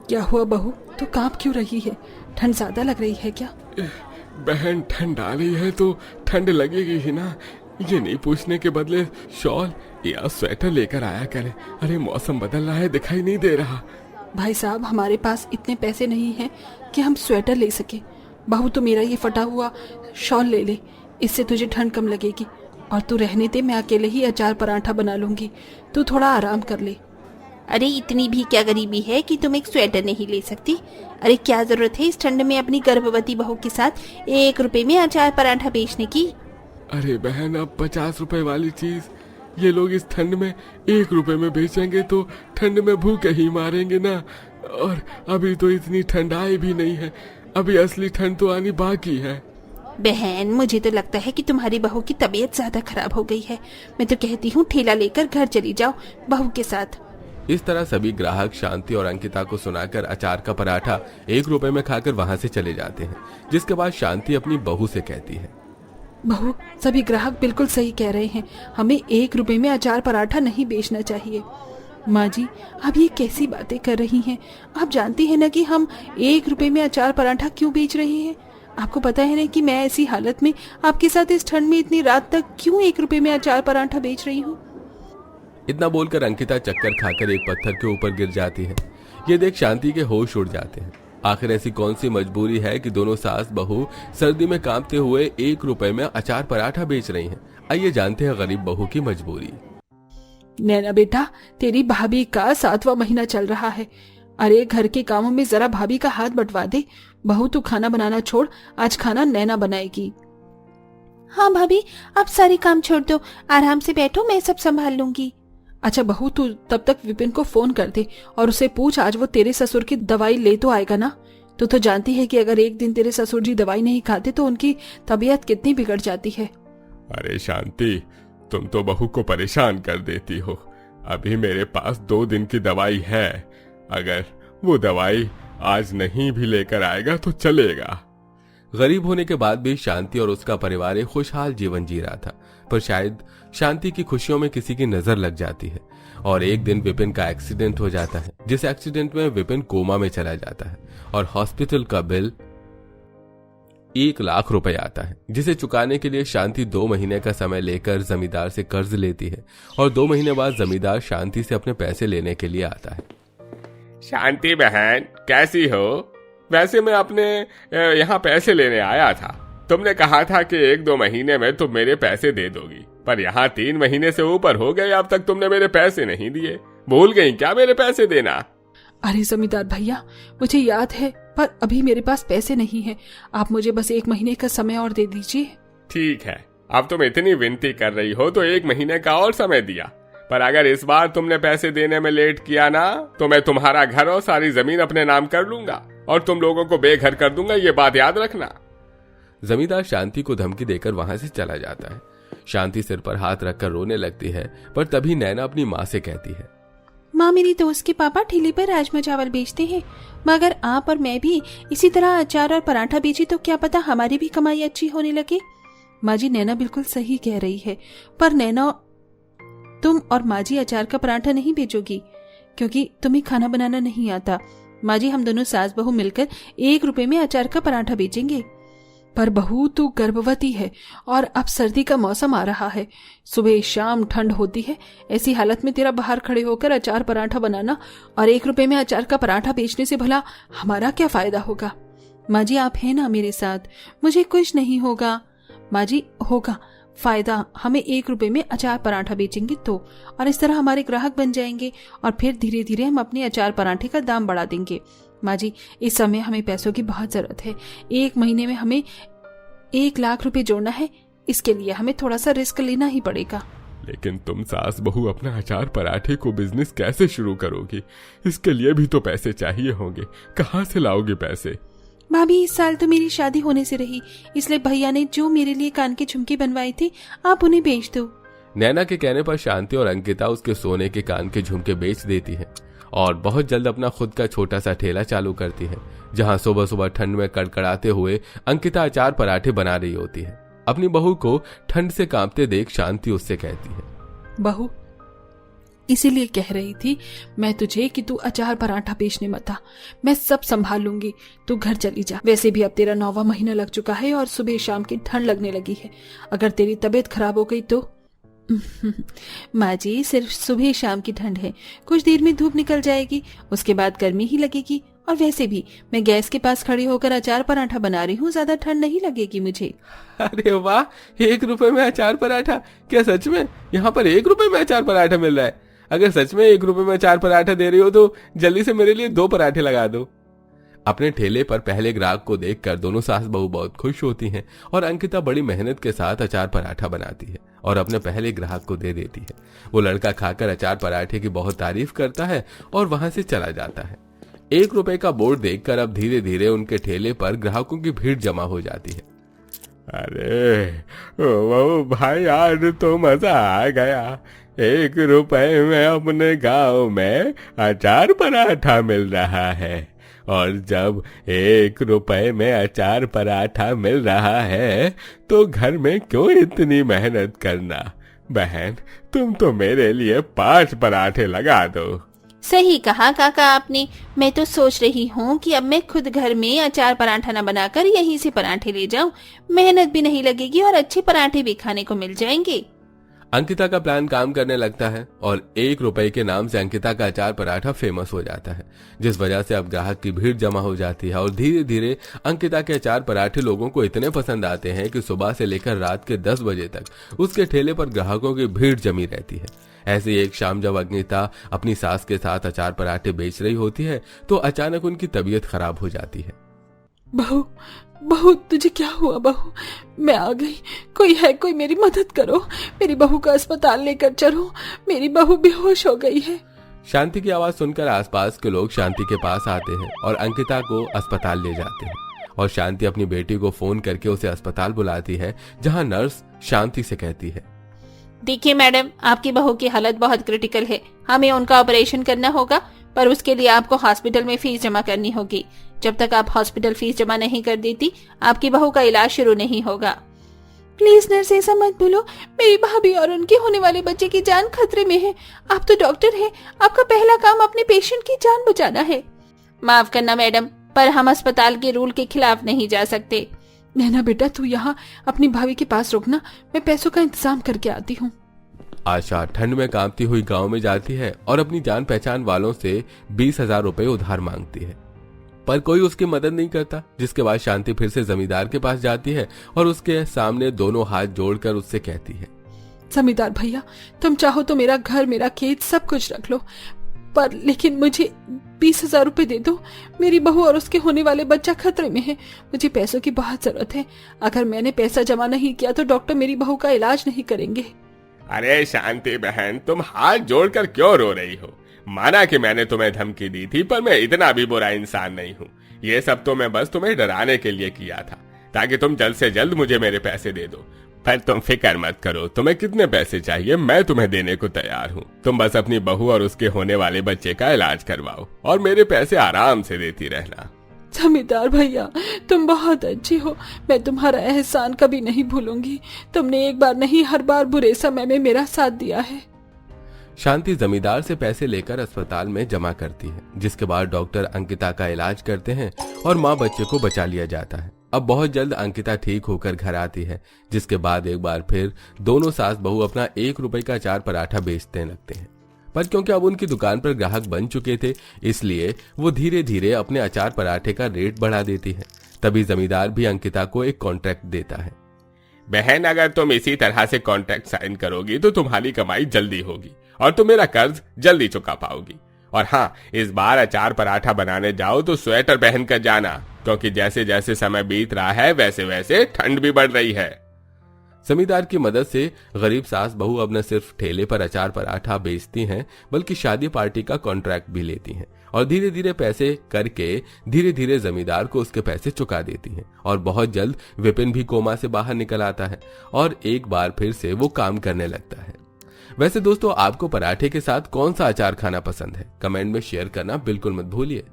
क्या हुआ बहू, तो कांप क्यों रही है? ठंड ज्यादा लग रही है क्या? बहन, ठंड आ रही है तो ठंड लगेगी ही ना। ये नहीं पूछने के बदले शॉल या स्वेटर लेकर आया करे। अरे मौसम बदल रहा है, दिखाई नहीं दे रहा। भाई साहब, हमारे पास इतने पैसे नहीं हैं कि हम स्वेटर ले सके। बहू, तो मेरा ये फटा हुआ शॉल ले ले, इससे तुझे ठंड कम लगेगी। और तू रहने दे, मैं अकेले ही अचार पराठा बना लूंगी, तू थोड़ा आराम कर ले। अरे इतनी भी क्या गरीबी है कि तुम एक स्वेटर नहीं ले सकती? अरे क्या जरूरत है इस ठंड में अपनी गर्भवती बहू के साथ 1 रुपए में अचार पराठा बेचने की? अरे बहन, अब 50 रुपए वाली चीज ये लोग इस ठंड में 1 रुपए में बेचेंगे तो ठंड में भूखे ही मारेंगे ना। और अभी तो इतनी ठंड आई भी नहीं है, अभी असली ठंड तो आनी बाकी है। बहन, मुझे तो लगता है कि तुम्हारी बहू की तबीयत ज्यादा खराब हो गई है। मैं तो कहती हूँ ठेला लेकर घर चली जाओ बहू के साथ। इस तरह सभी ग्राहक शांति और अंकिता को सुनाकर अचार का पराठा 1 रुपए में खाकर वहां से चले जाते हैं। जिसके बाद शांति अपनी बहू से कहती है, बहू, सभी ग्राहक बिल्कुल सही कह रहे हैं, हमें 1 रुपए में अचार पराठा नहीं बेचना चाहिए। माँ जी, आप ये कैसी बातें कर रही हैं? आप जानती हैं ना कि हम 1 रुपए में अचार पराठा क्यों बेच रहे हैं? आपको पता है ना कि मैं ऐसी हालत में आपके साथ इस ठंड में इतनी रात तक क्यों 1 रुपए में अचार पराठा बेच रही हूँ? इतना बोलकर अंकिता चक्कर खाकर एक पत्थर के ऊपर गिर जाती है। ये देख शांति के होश उड़ जाते हैं। आखिर ऐसी कौन सी मजबूरी है कि दोनों सास बहू सर्दी में कांपते हुए 1 रुपए में अचार पराठा बेच रही हैं। आइए जानते हैं गरीब बहू की मजबूरी। नैना बेटा, तेरी भाभी का 7वां महीना चल रहा है। अरे घर के कामों में जरा भाभी का हाथ बंटवा दे। बहू, तू खाना बनाना छोड़, आज खाना नैना बनाएगी। हाँ भाभी, आप सारे काम छोड़ दो, आराम से बैठो, मैं सब संभाल लूंगी। अच्छा बहू, तू तब तक विपिन को फोन कर दे और उसे पूछ आज वो तेरे ससुर की दवाई ले तो आएगा ना। तो जानती है कि अगर एक दिन तेरे ससुर जी दवाई नहीं खाते तो उनकी तबीयत कितनी बिगड़ जाती है। अरे शांति, तुम तो बहू को परेशान कर देती हो। अभी मेरे पास 2 दिन की दवाई है, अगर वो दवाई आज नहीं भी लेकर आएगा तो चलेगा। गरीब होने के बाद भी शांति और उसका परिवार एक खुशहाल जीवन जी रहा था। पर शायद शांति की खुशियों में किसी की नजर लग जाती है और एक दिन विपिन का एक्सीडेंट हो जाता है। जिस एक्सीडेंट में विपिन कोमा में चला जाता है और हॉस्पिटल का बिल 1 लाख रुपए आता है, जिसे चुकाने के लिए शांति 2 महीने का समय लेकर जमींदार से कर्ज लेती है और 2 महीने बाद जमींदार शांति से अपने पैसे लेने के लिए आता है। शांति बहन, कैसी हो? वैसे मैं अपने यहाँ पैसे लेने आया था। तुमने कहा था कि 1-2 महीने में तुम मेरे पैसे दे दोगी, पर यहाँ 3 महीने से ऊपर हो गए, अब तक तुमने मेरे पैसे नहीं दिए। भूल गई क्या मेरे पैसे देना? अरे जमींदार भैया, मुझे याद है, पर अभी मेरे पास पैसे नहीं है। आप मुझे बस 1 महीने का समय और दे दीजिए। ठीक है, अब तुम इतनी विनती कर रही हो तो 1 महीने का और समय दिया, पर अगर इस बार तुमने पैसे देने में लेट किया ना तो मैं तुम्हारा घर और सारी जमीन अपने नाम कर लूंगा और तुम लोगों को बेघर कर दूंगा, ये बात याद रखना। जमींदार शांति को धमकी देकर वहां से चला जाता है। शांति सिर पर हाथ रखकर रोने लगती है, पर तभी नैना अपनी माँ से कहती है, माँ, मेरी दोस्त के पापा ठेले पर राजमा चावल बेचते हैं, मगर आप और मैं भी इसी तरह अचार और पराठा बेची तो क्या पता हमारी भी कमाई अच्छी होने लगे। माँ जी, नैना बिल्कुल सही कह रही है, पर नैना, तुम और माँ जी अचार का पराठा नहीं बेचोगी क्योंकि तुम्हें खाना बनाना नहीं आता। माँ जी, हम दोनों सास बहू मिलकर 1 रुपए में अचार का पराठा बेचेंगे। पर बहू, तू गर्भवती है और अब सर्दी का मौसम आ रहा है, सुबह शाम ठंड होती है। ऐसी हालत में तेरा बाहर खड़े होकर अचार पराठा बनाना और 1 रुपए में अचार का पराठा बेचने से भला हमारा क्या फायदा होगा? माँ जी, आप है ना मेरे साथ, मुझे कुछ नहीं होगा। माँ जी, होगा फायदा, हमें 1 रुपए में अचार पराठा बेचेंगे तो, और इस तरह हमारे ग्राहक बन जाएंगे और फिर धीरे धीरे हम अपने अचार पराठे का दाम बढ़ा देंगे। माँ जी, इस समय हमें पैसों की बहुत जरूरत है। 1 महीने में हमें 1 लाख रुपए जोड़ना है, इसके लिए हमें थोड़ा सा रिस्क लेना ही पड़ेगा। लेकिन तुम सास बहू अपना अचार पराठे को बिजनेस कैसे शुरू करोगी? इसके लिए भी तो पैसे चाहिए होंगे, कहाँ से लाओगे पैसे? भाभी, इस साल तो मेरी शादी होने से रही, इसलिए भैया ने जो मेरे लिए कान के झुमके बनवाए थे आप उन्हें बेच दो। नैना के कहने पर शांति और अंकिता उसके सोने के कान के झुमके बेच देती है और बहुत जल्द अपना खुद का छोटा सा ठेला चालू करती है, जहां सुबह सुबह ठंड में कड़कड़ाते हुए अंकिता अचार पराठे बना रही होती है। अपनी बहू को ठंड से कांपते देख शांति उससे कहती है, बहू, इसीलिए कह रही थी मैं तुझे कि तू अचार पराठा बेचने मत आ, मैं सब संभाल लूंगी, तू घर चली जा। वैसे भी अब तेरा 9वां महीना लग चुका है और सुबह शाम की ठंड लगने लगी है, अगर तेरी तबीयत खराब हो गई तो। माँ जी सिर्फ सुबह शाम की ठंड है, कुछ देर में धूप निकल जाएगी, उसके बाद गर्मी ही लगेगी। और वैसे भी मैं गैस के पास खड़ी होकर अचार पराठा बना रही हूँ, ज्यादा ठंड नहीं लगेगी मुझे। अरे वाह, 1 रुपए में अचार पराठा? क्या सच में यहाँ पर 1 रुपए में अचार पराठा मिल रहा है? अगर सच में 1 रुपए में अचार पराठा दे रही हो तो जल्दी से मेरे लिए 2 पराठे लगा दो। अपने ठेले पर पहले ग्राहक को देखकर दोनों सास बहू बहुत खुश होती हैं और अंकिता बड़ी मेहनत के साथ अचार पराठा बनाती है और अपने पहले ग्राहक को दे देती है। वो लड़का खाकर अचार पराठे की बहुत तारीफ करता है और वहां से चला जाता है। 1 रुपए का बोर्ड देखकर अब धीरे धीरे उनके ठेले पर ग्राहकों की भीड़ जमा हो जाती है। अरे वो भाई, आज तो मजा आ गया। 1 रुपए में अपने गांव में अचार पराठा मिल रहा है। और जब 1 रुपए में अचार पराठा मिल रहा है तो घर में क्यों इतनी मेहनत करना। बहन, तुम तो मेरे लिए 5 पराठे लगा दो। सही कहा काका आपने। मैं तो सोच रही हूँ कि अब मैं खुद घर में अचार पराठा न बनाकर यहीं से पराठे ले जाऊं, मेहनत भी नहीं लगेगी और अच्छे पराठे भी खाने को मिल जाएंगे। अंकिता का प्लान काम करने लगता है और 1 रुपए के नाम से अंकिता का अचार पराठा फेमस हो जाता है, जिस वजह से अब ग्राहक की भीड़ जमा हो जाती है और धीरे धीरे अंकिता के अचार पराठे लोगों को इतने पसंद आते हैं कि सुबह से लेकर रात के 10 बजे तक उसके ठेले पर ग्राहकों की भीड़ जमी रहती है। ऐसी एक शाम जब अंकिता अपनी सास के साथ अचार पराठे बेच रही होती है तो अचानक उनकी तबीयत खराब हो जाती है। बहू, बहू तुझे क्या हुआ? बहू मैं आ गई, कोई है, कोई मेरी मदद करो, मेरी बहू को अस्पताल लेकर चलो, मेरी बहू बेहोश हो गई है। शांति की आवाज सुनकर आसपास के लोग शांति के पास आते हैं और अंकिता को अस्पताल ले जाते हैं और शांति अपनी बेटी को फोन करके उसे अस्पताल बुलाती है, जहां नर्स शांति से कहती है, देखिए मैडम, आपकी बहू की हालत बहुत क्रिटिकल है, हमें उनका ऑपरेशन करना होगा, पर उसके लिए आपको हॉस्पिटल में फीस जमा करनी होगी। जब तक आप हॉस्पिटल फीस जमा नहीं कर देती आपकी बहू का इलाज शुरू नहीं होगा। प्लीज नर्स, ऐसा मत बोलो, मेरी भाभी और उनके होने वाले बच्चे की जान खतरे में है। आप तो डॉक्टर हैं, आपका पहला काम अपने पेशेंट की जान बचाना है। माफ करना मैडम, पर हम अस्पताल के रूल के खिलाफ नहीं जा सकते। नैना बेटा, तू यहाँ अपनी भाभी के पास रुकना, मैं पैसों का इंतजाम करके आती हूँ। आशा ठंड में कांपती हुई गांव में जाती है और अपनी जान पहचान वालों से 20,000 रुपए उधार मांगती है, पर कोई उसकी मदद नहीं करता। जिसके बाद शांति फिर से जमींदार के पास जाती है और उसके सामने दोनों हाथ जोड़कर उससे कहती है, जमींदार भैया, तुम चाहो तो मेरा घर, मेरा खेत सब कुछ रख लो, पर लेकिन मुझे 20,000 रुपए दे दो। मेरी बहू और उसके होने वाले बच्चा खतरे में है, मुझे पैसों की बहुत जरूरत है। अगर मैंने पैसा जमा नहीं किया तो डॉक्टर मेरी बहू का इलाज नहीं करेंगे। अरे शांति बहन, तुम हाथ जोड़कर क्यों रो रही हो? माना कि मैंने तुम्हें धमकी दी थी, पर मैं इतना भी बुरा इंसान नहीं हूँ। ये सब तो मैं बस तुम्हें डराने के लिए किया था, ताकि तुम जल्द से जल्द मुझे मेरे पैसे दे दो। पर तुम फिक्र मत करो, तुम्हें कितने पैसे चाहिए मैं तुम्हें देने को तैयार हूँ। तुम बस अपनी बहू और उसके होने वाले बच्चे का इलाज करवाओ और मेरे पैसे आराम से देती रहना। जमींदार भैया, तुम बहुत अच्छे हो, मैं तुम्हारा एहसान कभी नहीं भूलूंगी। तुमने एक बार नहीं, हर बार बुरे समय में मेरा साथ दिया है। शांति जमींदार से पैसे लेकर अस्पताल में जमा करती है, जिसके बाद डॉक्टर अंकिता का इलाज करते हैं और माँ बच्चे को बचा लिया जाता है। अब बहुत जल्द अंकिता ठीक होकर घर आती है, जिसके बाद एक बार फिर दोनों सास बहू अपना 1 रुपए का अचार पराठा बेचने लगते हैं। पर क्योंकि अब उनकी दुकान पर ग्राहक बन चुके थे, इसलिए वो धीरे धीरे अपने अचार पराठे का रेट बढ़ा देती है। तभी जमींदार भी अंकिता को एक कॉन्ट्रैक्ट देता है। बहन, अगर तुम इसी तरह से कॉन्ट्रैक्ट साइन करोगी तो तुम्हारी कमाई जल्दी होगी और तुम मेरा कर्ज जल्दी चुका पाओगी। और हाँ, इस बार अचार पराठा बनाने जाओ तो स्वेटर पहन कर जाना, क्योंकि जैसे जैसे समय बीत रहा है वैसे वैसे ठंड भी बढ़ रही है। जमींदार की मदद से गरीब सास बहू अब न सिर्फ ठेले पर अचार पराठा बेचती हैं, बल्कि शादी पार्टी का कॉन्ट्रैक्ट भी लेती हैं और धीरे धीरे पैसे करके धीरे धीरे जमींदार को उसके पैसे चुका देती हैं। और बहुत जल्द विपिन भी कोमा से बाहर निकल आता है और एक बार फिर से वो काम करने लगता है। वैसे दोस्तों, आपको पराठे के साथ कौन सा अचार खाना पसंद है? कमेंट में शेयर करना बिल्कुल मत भूलिए।